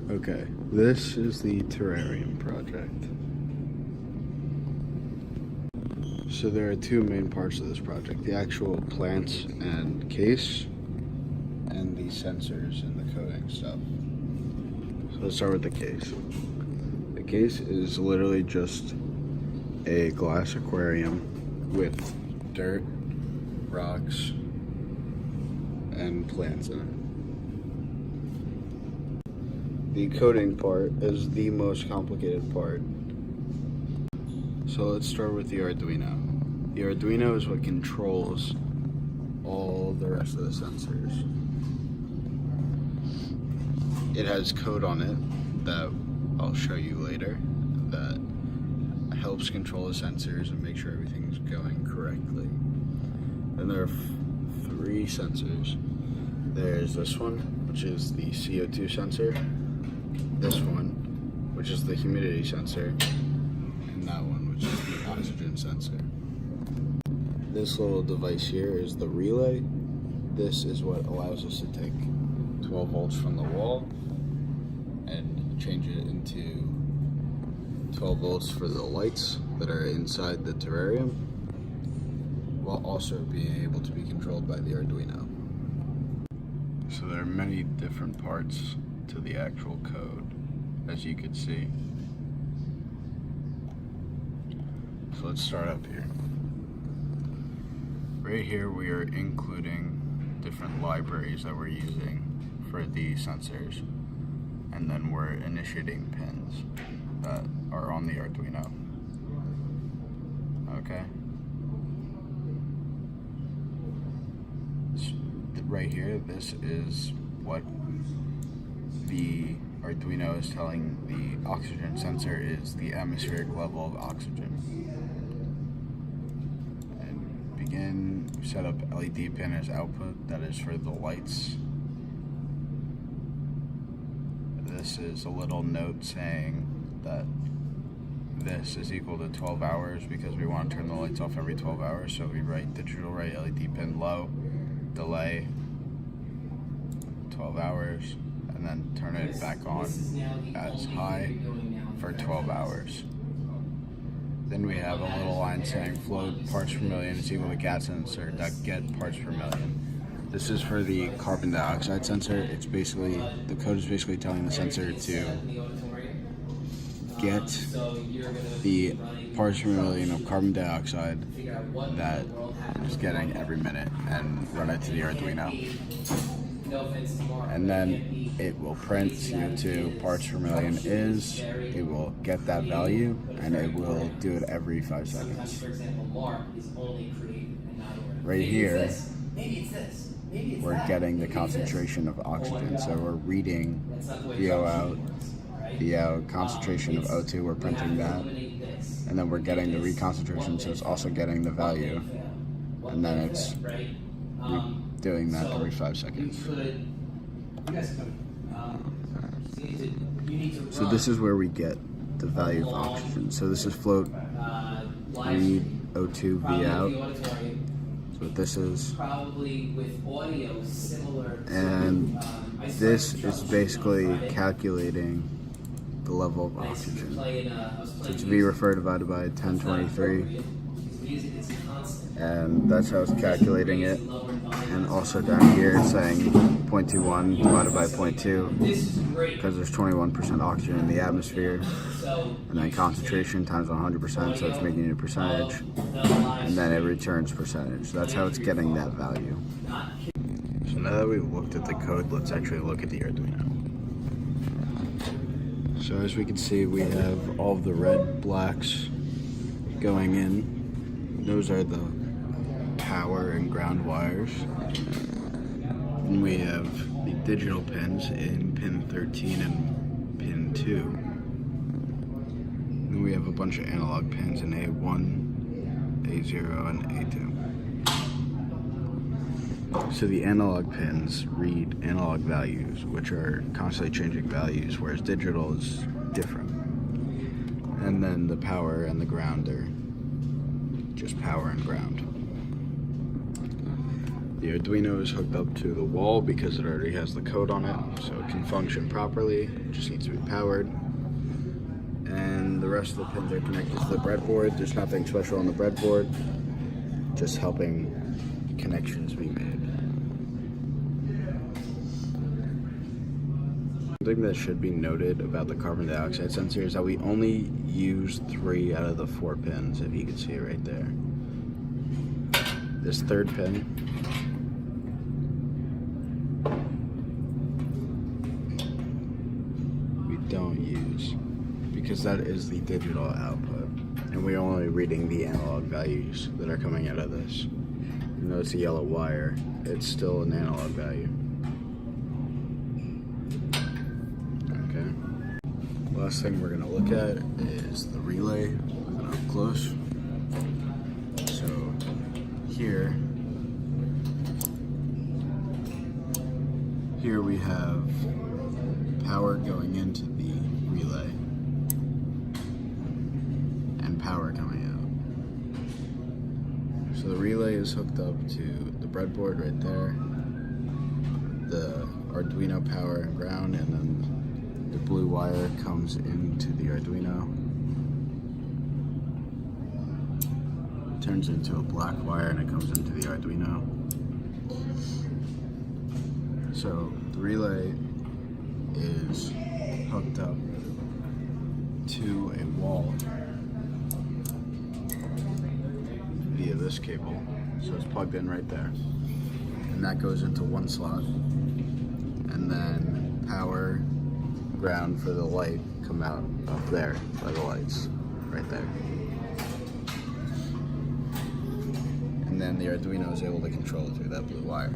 Okay, this is the Terrarium project. So there are two main parts of this project: the actual plants and case, and the sensors and the coding stuff. So let's start with the case. The case is literally just a glass aquarium with dirt, rocks, and plants in it. The coding part is the most complicated part. So let's start with the Arduino. The Arduino is what controls all the rest of the sensors. It has code on it that I'll show you later that helps control the sensors and make sure everything's going correctly. Then there are three sensors. There's this one, which is the CO2 sensor, this one, which is the humidity sensor, and that one, which is the oxygen sensor. This little device here is the relay. This is what allows us to take 12 volts from the wall and change it into 12 volts for the lights that are inside the terrarium, while also being able to be controlled by the Arduino. So there are many different parts to the actual code, as you can see. So let's start up here. Right here we are including different libraries that we're using for the sensors, and then we're initiating pins that are on the Arduino. Okay? Right here, this is what the Arduino is telling the oxygen sensor is the atmospheric level of oxygen. And begin, set up LED pin as output, that is for the lights. This is a little note saying that this is equal to 12 hours because we want to turn the lights off every 12 hours. So we write digital write LED pin low, delay 12 hours, and then turn it back on as high for 12 hours. Then we have a little line saying float parts per million is equal to gas sensor get parts per million. This is for the carbon dioxide sensor. It's basically, the code is basically telling the sensor to get the parts per million of carbon dioxide that it's getting every minute and run it to the Arduino. And then it will print CO2 parts per million is, it will get that value, and it will do it every 5 seconds. Right here, we're getting the concentration of oxygen, so we're reading VO out, concentration of O2, we're printing that, and then we're getting the reconcentration, so it's also getting the value, and then it's doing that every 5 seconds. So this is where we get the value of oxygen. So this is float, read O2, V out. That's what this is. And this is basically calculating the level of oxygen. So it's V refer divided by 1023. And that's how it's calculating it. And also down here it's saying 0.21 divided by 0.2 because there's 21% oxygen in the atmosphere, and then concentration times 100%, so it's making it a percentage, and then it returns percentage. So that's how it's getting that value. So now that we've looked at the code, let's actually look at the Arduino. So as we can see, we have all of the red blacks going in. Those are the power and ground wires. And we have the digital pins in pin 13 and pin 2. And we have a bunch of analog pins in A1, A0, and A2. So the analog pins read analog values, which are constantly changing values, whereas digital is different. And then the power and the ground are just power and ground. The Arduino is hooked up to the wall because it already has the code on it, so it can function properly. It just needs to be powered. And the rest of the pins are connected to the breadboard. There's nothing special on the breadboard, just helping connections be made. Something that should be noted about the carbon dioxide sensor is that we only use 3 out of the 4 pins, if you can see it right there. This third pin we don't use because that is the digital output, and we're only reading the analog values that are coming out of this. Even though it's a yellow wire, it's still an analog value. Okay. Last thing we're gonna look at is the relay up close. So here we have power going into the relay and power coming out. So the relay is hooked up to the breadboard right there, the Arduino power and ground, and then the blue wire comes into the Arduino, turns into a black wire, and it comes into the Arduino. So the relay is hooked up to a wall via this cable. So it's plugged in right there. And that goes into one slot. And then power, ground for the light come out up there by the lights, right there. And then the Arduino is able to control it through that blue wire.